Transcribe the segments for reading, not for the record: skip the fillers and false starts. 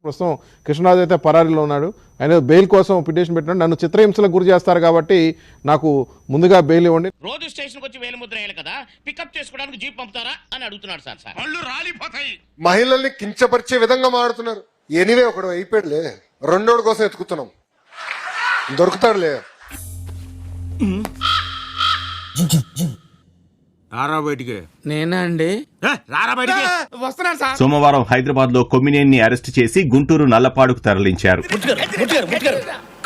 ప్రస్తుతం కృష్ణరాజు అయితే పరారీలో ఉన్నాడు. ఆయన బెయిల్ కోసం పిటిషన్ పెట్టినాడు. నన్ను చిత్రహింసలకు గురి చేస్తారు కాబట్టి నాకు ముందుగా బెయిల్ ఇవ్వండి. రోజు స్టేషన్కి వచ్చి వేలిముద్ర వేయాలి కదా, పికప్ చేసుకోవడానికి జీప్ పంపుతారా అని అడుగుతున్నాడు సార్. వాళ్ళు రాలిపోతాయి. మహిళల్ని కించపరిచే విధంగా మాడుతున్నారు. ఎనివే ఒకడు అయిపోయాడులే, రెండోడు కోసం ఎత్తుకుతున్నాం, దొరుకుతాడులే. రారా బయటికి. నేనా అండి? రారా బయటికి. వస్తున్నాను సార్. సోమవారం హైదరాబాద్ లో కొమ్మినేని అరెస్ట్ చేసి గుంటూరు నల్లపాడుకు తరలించారు.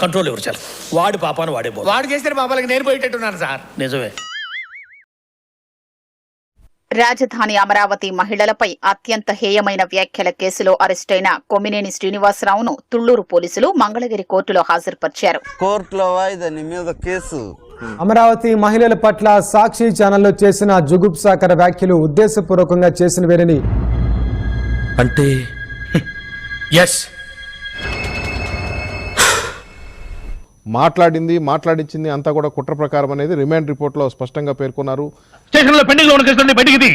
కంట్రోల్ ఎవరు సార్? వాడి పాపాను వాడే వాడు చేసిన పాపాలకి నేను పోయేటట్టున్నాను సార్. నిజమే. రాజధాని అమరావతి మహిళలపై అత్యంత హేయమైన వ్యాఖ్యల కేసులో అరెస్టైన కొమ్మినేని శ్రీనివాసరావును తుళ్లూరు పోలీసులు మంగళగిరి కోర్టులో హాజరుపరిచారు. కోర్టులో వాయిదా మీద కేసు. అమరావతి మహిళల పట్ల సాక్షి ఛానల్లో చేసిన జుగుప్సాకర వ్యాఖ్యలు ఉద్దేశపూర్వకంగా చేసినవేనని అంటే మాట్లాడించింది అంతా కూడా కుట్ర ప్రకారం అనేది రిమాండ్ రిపోర్ట్ లో స్పష్టంగా పేర్కొన్నారు. స్టేషన్ లో పెండింగ్ లో ఉన్న కేసులు బయటికి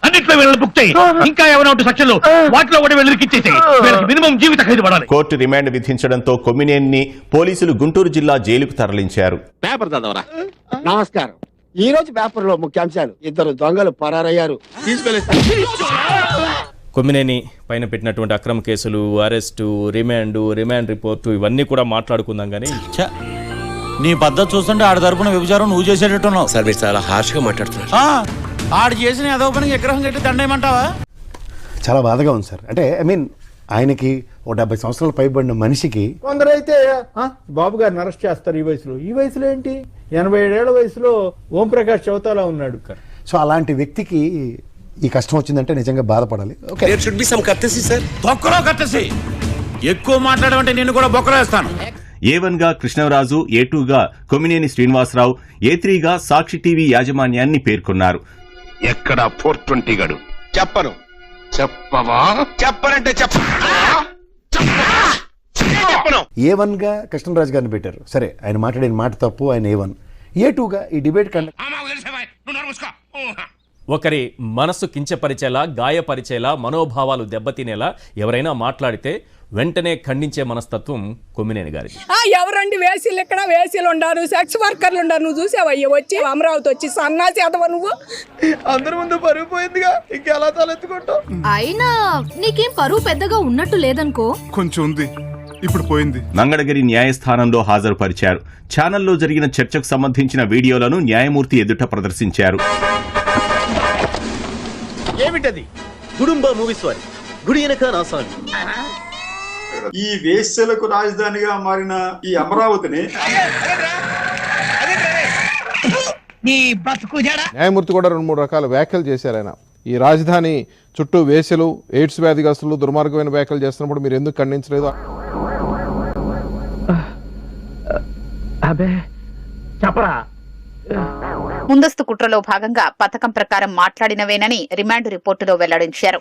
అన్నింటిలో వీళ్ళని బుక్ చేయి. ఇంకా ఏమైనా ఉంటే సెక్షన్లు వాటిలో కూడా వీళ్ళకి ఇచ్చేసి మినిమం జీవిత ఖైదు పడాలి. కోర్టు రిమాండ్ విధించడంతో కొమ్మినేని పోలీసులు గుంటూరు జిల్లా జైలుకు తరలించారు. పేపర్ చదవరా. నమస్కారం. ఈ రోజు పేపర్ లో ముఖ్యాంశాలు: ఇద్దరు దొంగలు పరారయ్యారు, కొమ్మినేని పైన పెట్టినటువంటి అక్రమ కేసులు, అరెస్టు, రిమాండ్ రిపోర్టు ఇవన్నీ కూడా మాట్లాడుకుందాం. కానీ నీ పద్ధతి చూస్తుంటే ఆడ తరపున వ్యభిచారం నువ్వు చేసేటట్టున్నావు. సార్ మీరు చాలా హార్ష్ గా మాట్లాడుతున్నారు. ఆడు చేసిన ఏదో పనికి విగ్రహం కట్టి దండేయమంటావా? చాలా బాధగా ఉంది సార్. అంటే ఆయనకి ఒక 70 సంవత్సరాలు పైబడిన మనిషికి కొందరైతే బాబు గారిని అరెస్ట్ చేస్తారు ఈ వయసులో ఏంటి 87 ఏళ్ల వయసులో ఓంప్రకాష్ చౌతాలా ఉన్నాడు. సో అలాంటి వ్యక్తికి ఈ కష్టం వచ్చిందంటే నిజంగా బాధపడాలి. బొక్కలో కట్టేసి ఎక్కువ మాట్లాడమంటే నేను కూడా బొక్కలో వేస్తాను. A1 గా కృష్ణరాజు, A2 గా కొమ్మినేని శ్రీనివాసరావు, A3 గా సాక్షి టీవీ యాజమాన్యాన్ని పేర్కొన్నారు. ఎక్కడ 420 గడు? చెప్పను. చెప్పవా? చెప్పనంటే చెప్పను. A1 గా కృష్ణరాజు గారిని పెట్టారు. సరే, ఆయన మాట్లాడిన మాట తప్పు, ఆయన A1. A2 గా ఈ డిబేట్ ఒకరి మనసు కించపరిచేలా, గాయపరిచేలా, మనోభావాలు దెబ్బతినేలా ఎవరైనా మాట్లాడితే వెంటనే ఖండించే మనస్తత్వం కొమ్మినేని గారిది. ఎవరండి వేసీలు? ఇక్కడ వేసీలు ఉండారు, సెక్స్ వర్కర్లు ఉండారు. నువ్వు చూసావయ్య వచ్చి అమరావతి వచ్చి సన్నాసి అదవ నువ్వు. అందరి ముందు పరువు పోయిందిగా, ఇంకెలా తలెత్తుకుంటావు? అయినా నీకేం పరువు పెద్దగా ఉన్నట్టు లేదనుకో. కొంచెం ఉంది, ఇప్పుడు పోయింది. మంగళగిరి న్యాయస్థానంలో హాజరుపరిచారు. ఛానల్లో జరిగిన చర్చకు సంబంధించిన వీడియోలను న్యాయమూర్తి ఎదుట ప్రదర్శించారు. ఏమిటది? గుడుంబ మూవీస్ వారి గుడి వెనక నాసాలు. ఈ వేశ్యలకు రాజధానిగా మారిన ఈ అమరావతిని న్యాయమూర్తి కూడా 2-3 రకాల వ్యాఖ్యలు చేశారు. ఆయన ఈ రాజధాని చుట్టూ వేశ్యలు, ఎయిడ్స్ వ్యాధిగ్రస్తులు దుర్మార్గమైన వ్యాఖ్యలు చేస్తున్నప్పుడు మీరు ఎందుకు ఖండించలేదు? ముందస్తు కుట్రలో భాగంగా పథకం ప్రకారం మాట్లాడినవేనని రిమాండ్ రిపోర్టులో వెల్లడించారు.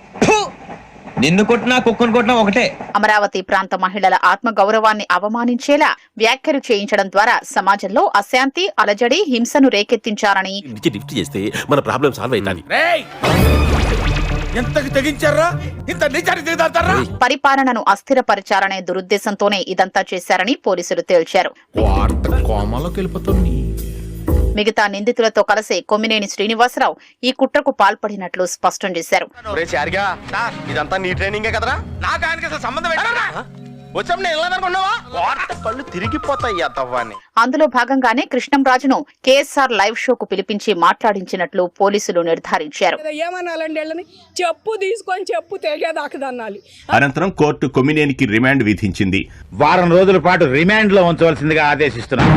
నిన్ను కొట్టినా కుక్కను కొట్టినా ఒకటే. అమరావతి ప్రాంత మహిళల ఆత్మ గౌరవాన్ని అవమానించేలా వ్యాఖ్యలు చేయించడం ద్వారా సమాజంలో అశాంతి, అలజడి, హింసను రేకెత్తించారని, మన ప్రాబ్లం సాల్వ్ అవుతుంది. పరిపాలనను అస్థిరపరిచారనే దురుద్దేశంతోనే ఇదంతా చేశారని పోలీసులు తేల్చారు. మిగతా నిందితులతో కలిసి కొమ్మినేని శ్రీనివాసరావు ఈ కుట్రకు పాల్పడినట్లు స్పష్టం చేశారు. ఇదంతా నీ ట్రైనింగే కదరా? నాకు ఆయనకి అసలు సంబంధం కళ్ళు తిరిగిపోతాయి. అందులో భాగంగానే కృష్ణంరాజును కేఎస్ఆర్ లైవ్ షోకు పిలిపించి మాట్లాడించినట్లు పోలీసులు నిర్ధారించారు. ఏమనాలండి? చెప్పు తీసుకొని చెప్పు తెగేదాకదన్నాలి. అనంతరం కోర్టు కొమ్మినేనికి రిమాండ్ విధించింది. వారం రోజుల పాటు రిమాండ్ లో ఉంచవలసిందిగా ఆదేశిస్తున్నారు.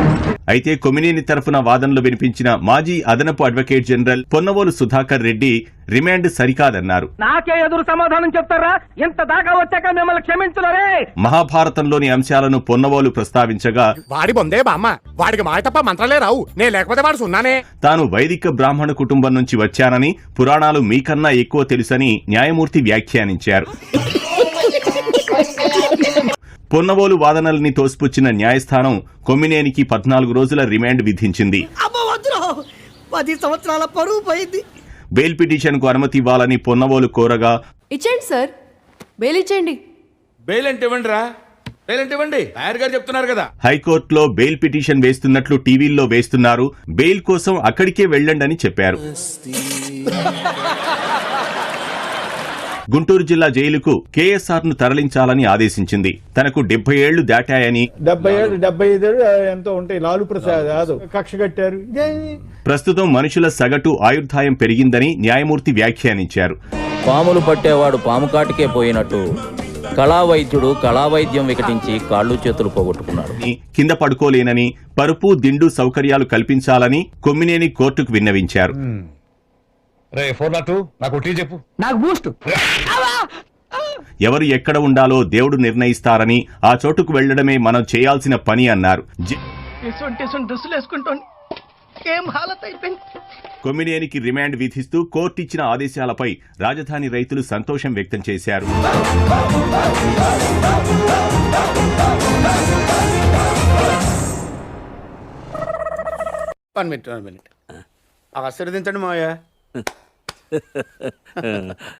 అయితే కొమ్మినేని తరఫున వాదనలు వినిపించిన మాజీ అదనపు advocate general Ponnavolu Sudhakar Reddy remand సరికాదన్నారు. నాకే ఎదురు సమాధానం చెప్తారా? ఇంత దాకా వచ్చాక మిమ్మల్ని క్షమించలరే. మహాభారతంలోని అంశాలను పొన్నవోలు ప్రస్తావించగా, వాడి బొందే బామ్మ, వాడికి మాట తప్ప మంత్రాలే రావు, నే లేకపోతే వాడు సున్నానే. తాను వైదిక బ్రాహ్మణ కుటుంబం నుంచి వచ్చానని, పురాణాలు మీకన్నా ఎక్కువ తెలుసని న్యాయమూర్తి వ్యాఖ్యానించారు. పొన్నవోలు వాదనల్ని తోసిపుచ్చిన న్యాయస్థానం కొమ్మినేనికి 14 రోజుల రిమాండ్ విధించింది. 10 సంవత్సరాల పరువు పోయింది. బెయిల్ పిటిషన్ కు అనుమతి ఇవ్వాలని పొన్నవోలు కోరగా, ఇచ్చేయండి సార్, బెయిల్ ఇచ్చేయండి. బెయిల్ అంటే ఇవ్వండి రా, బెయిల్ అంటే ఇవ్వండి. లాయర్ గారు చెప్తున్నారు కదా. హైకోర్టులో బెయిల్ పిటిషన్ వేస్తున్నట్లు టీవీల్లో వేస్తున్నారు. బెయిల్ కోసం అక్కడికే వెళ్ళండని చెప్పారు. గుంటూరు జిల్లా జైలుకు కేఎస్ఆర్ ను తరలించాలని ఆదేశించింది. తనకు 70 ఏళ్లు దాటాయని, 75 ఎంతో ఉంటాయి, లాలు ప్రసాద్ యాదవ్ కక్ష కట్టారు. ప్రస్తుతం మనుషుల సగటు ఆయుర్దాయం పెరిగిందని న్యాయమూర్తి వ్యాఖ్యానించారు. పాములు పట్టేవాడు పాము కాటికే పోయినట్టు కళావైద్యుడు కళావైద్యం వికటించి కాళ్ళు చేతులు పోగొట్టుకున్నాడు. కింద పడుకోలేనని, పరుపు దిండు సౌకర్యాలు కల్పించాలని కొమ్మినేని కోర్టుకు విన్నవించారు. నాకు బూస్ట్. ఎవరు ఎక్కడ ఉండాలో దేవుడు నిర్ణయిస్తారని ఆ చోటుకు వెళ్లడమే మనం చేయాల్సిన పని అన్నారు. డ్రెస్సులు వేసుకుంటాను ఏం హాలత్ అయిపోయింది. కొమ్మినేనికి రిమాండ్ విధిస్తూ కోర్టు ఇచ్చిన ఆదేశాలపై రాజధాని రైతులు సంతోషం వ్యక్తం చేశారు. వన్ మినిట్ ఆశీర్వదించండి మావయ్య.